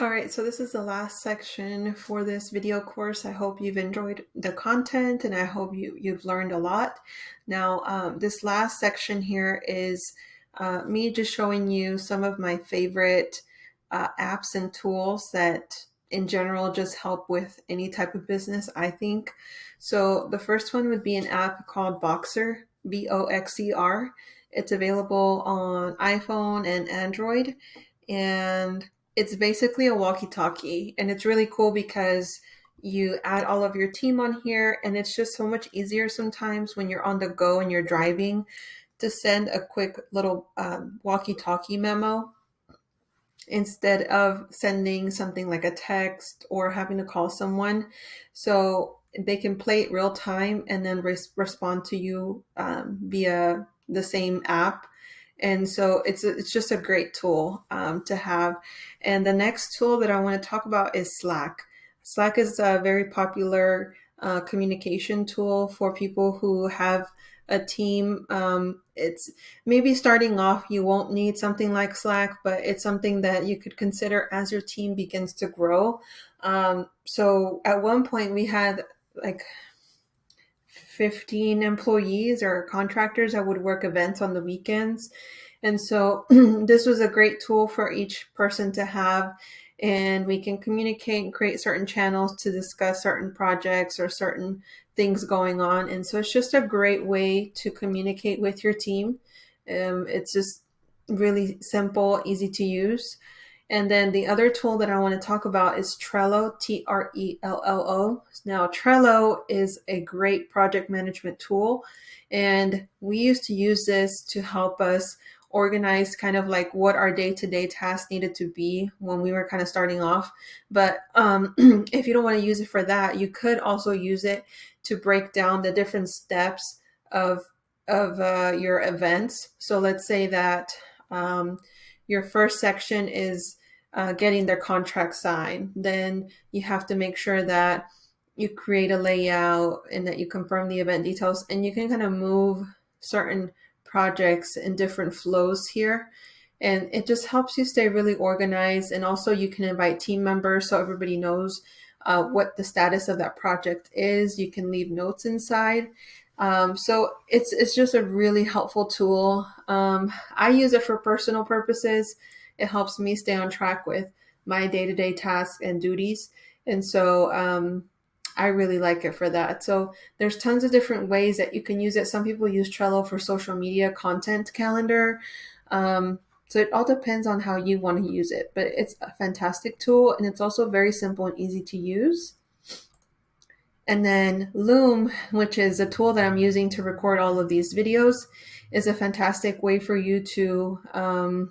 All right, so this is the last section for this video course. I hope you've enjoyed the content and I hope you've learned a lot. Now, this last section here is me just showing you some of my favorite apps and tools that in general just help with any type of business, I think. So the first one would be an app called Boxer, Boxer. It's available on iPhone and Android. And it's basically a walkie-talkie, and it's really cool because you add all of your team on here, and it's just so much easier sometimes when you're on the go and you're driving to send a quick little walkie-talkie memo instead of sending something like a text or having to call someone. So they can play it real time and then respond to you via the same app. And so it's just a great tool to have. And the next tool that I want to talk about is Slack. Slack is a very popular communication tool for people who have a team. It's maybe starting off, you won't need something like Slack, but it's something that you could consider as your team begins to grow. So at one point, we had like 15 employees or contractors that would work events on the weekends. And so this was a great tool for each person to have. And we can communicate and create certain channels to discuss certain projects or certain things going on. And so it's just a great way to communicate with your team. It's just really simple, easy to use. And then the other tool that I want to talk about is Trello, Trello. Now, Trello is a great project management tool, and we used to use this to help us organize kind of like what our day-to-day tasks needed to be when we were kind of starting off. But if you don't want to use it for that, you could also use it to break down the different steps of your events. So let's say that your first section is getting their contract signed. Then you have to make sure that you create a layout and that you confirm the event details, and you can kind of move certain projects in different flows here. And it just helps you stay really organized. And also, you can invite team members so everybody knows what the status of that project is. You can leave notes inside. So it's just a really helpful tool. I use it for personal purposes. It helps me stay on track with my day-to-day tasks and duties. And so I really like it for that. So there's tons of different ways that you can use it. Some people use Trello for social media content calendar. So it all depends on how you want to use it, but it's a fantastic tool, and it's also very simple and easy to use. And then Loom, which is a tool that I'm using to record all of these videos, is a fantastic way for you to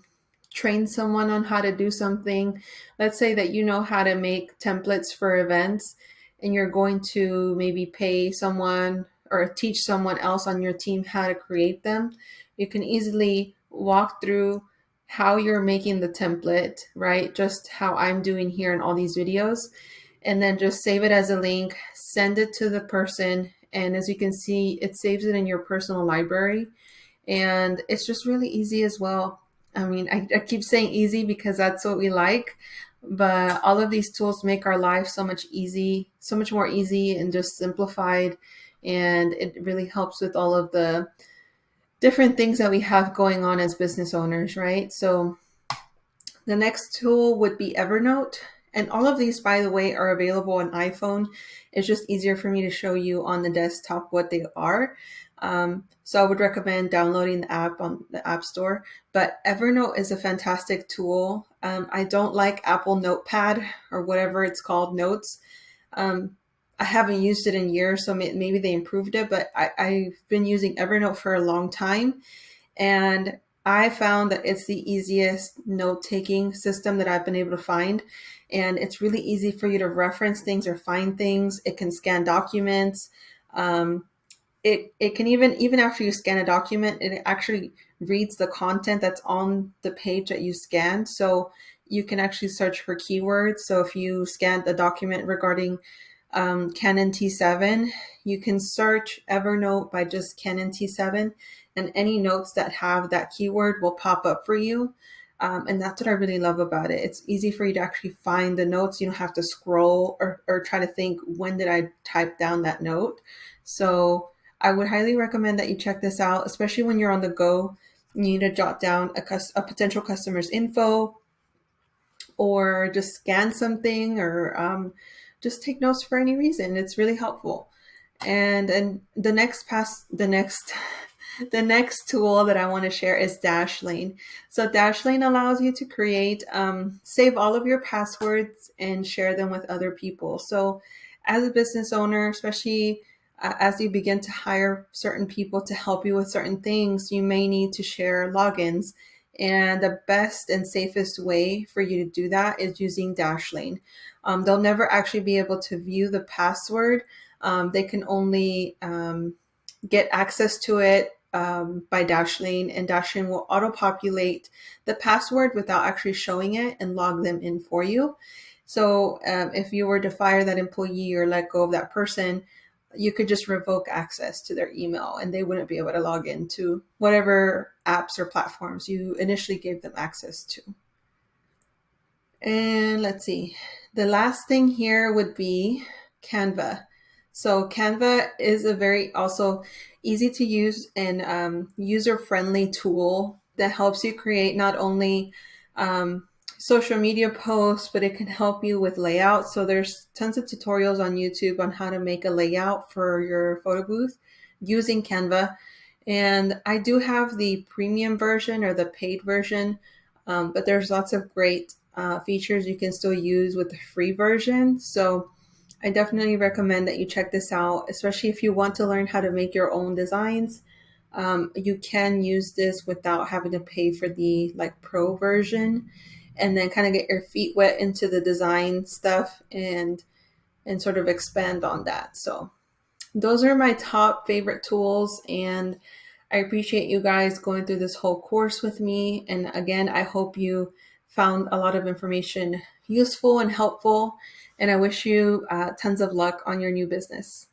train someone on how to do something. Let's say that you know how to make templates for events and you're going to maybe pay someone or teach someone else on your team how to create them. You can easily walk through how you're making the template, right? Just how I'm doing here in all these videos, and then just save it as a link, send it to the person. And as you can see, it saves it in your personal library. And it's just really easy as well. I mean, I keep saying easy because that's what we like, but all of these tools make our life so much more easy and just simplified. And it really helps with all of the different things that we have going on as business owners, right? So the next tool would be Evernote. And all of these, by the way, are available on iPhone. It's just easier for me to show you on the desktop what they are. So I would recommend downloading the app on the App Store. But Evernote is a fantastic tool. I don't like Apple Notepad or whatever it's called, Notes. I haven't used it in years, so maybe they improved it, but I've been using Evernote for a long time. And I found that it's the easiest note-taking system that I've been able to find. And it's really easy for you to reference things or find things. It can scan documents. It can even after you scan a document, it actually reads the content that's on the page that you scanned. So you can actually search for keywords. So if you scanned the document regarding Canon T7, you can search Evernote by just Canon T7, and any notes that have that keyword will pop up for you. And that's what I really love about it. It's easy for you to actually find the notes. You don't have to scroll or try to think, when did I type down that note? So I would highly recommend that you check this out, especially when you're on the go. You need to jot down a potential customer's info, or just scan something, or just take notes for any reason. It's really helpful. And the next tool that I want to share is Dashlane. So Dashlane allows you to create, save all of your passwords and share them with other people. So as a business owner, especially as you begin to hire certain people to help you with certain things, you may need to share logins. And the best and safest way for you to do that is using Dashlane. They'll never actually be able to view the password. They can only get access to it by Dashlane, and Dashlane will auto-populate the password without actually showing it and log them in for you. So if you were to fire that employee or let go of that person, you could just revoke access to their email and they wouldn't be able to log into whatever apps or platforms you initially gave them access to. And let's see, the last thing here would be Canva. So Canva is a very also easy to use and user-friendly tool that helps you create not only social media posts, but it can help you with layout. So there's tons of tutorials on YouTube on how to make a layout for your photo booth using Canva. And I do have the premium version or the paid version, but there's lots of great features you can still use with the free version. So I definitely recommend that you check this out, especially if you want to learn how to make your own designs. You can use this without having to pay for the pro version, and then kind of get your feet wet into the design stuff and sort of expand on that. So those are my top favorite tools, and I appreciate you guys going through this whole course with me. And again, I hope you found a lot of information useful and helpful, and I wish you tons of luck on your new business.